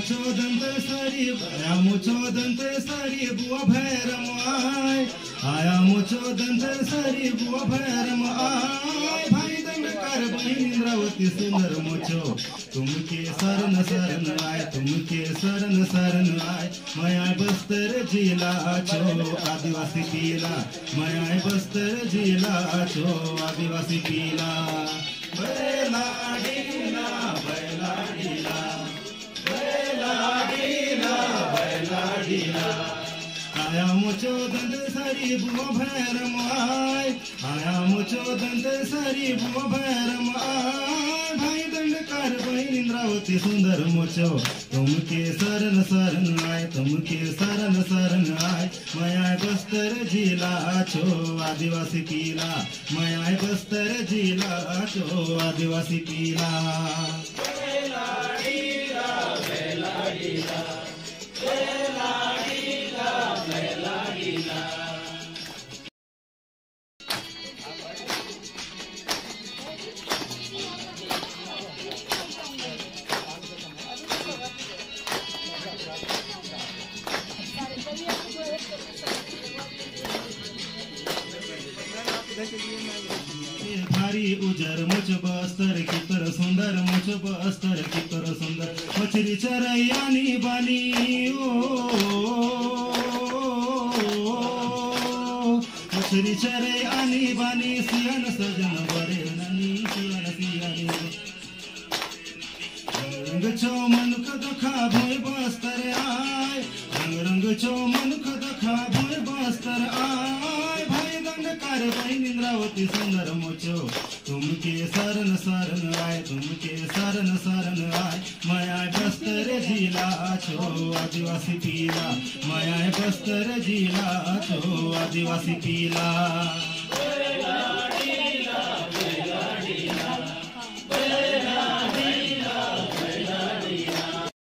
मुझो दंत सारी आया मुझो दंत सारी बुआ भैरम आया मुझो दंत सारी बुआ भैरम भाई दंड कर बहन इंद्रावती सुंदर मुझो तुमके शरण शरण आए तुमके शरण शरण आए मैं आए बस्तर जिला छो आदिवासी पीला मैं आए बस्तर जिला छो आदिवासी पीला बैला डीला बैला डीला बैला डीला बैला डीला आया मुझो दंत सारी बुआ भैरम आया मुझो दंत सारी बुआ भैरम भाई दंड कर बहन इंद्रावती सुंदर मुझो तुमके शरण शरण आए तुमके शरण शरण आए मैं आए बस्तर जिला छो आदिवासी पीला मैं आए बस्तर जिला छो आदिवासी पीला बैला डीला बैला डीला बैला डीला बैला डीला भारी उजर मुझ बस्तर की तरह सुंदर मुझ बस्तर की तरह सुंदर मछली चरैयानी बानी ओ मछली चरैयानी बानी सियन सजन बरे ननी सियन सियानी रंग छो मनुख दखा भोय बस्तर आय रंग छो मनुख दखा भोय बस्तर आय भाई दंड कर बहन इंद्रावती सुंदर मुझो तुमके शरण शरण आए तुमके शरण शरण आए मैं आए बस्तर जिला छो आदिवासी पीला मैं आए बस्तर जिला छो आदिवासी पीला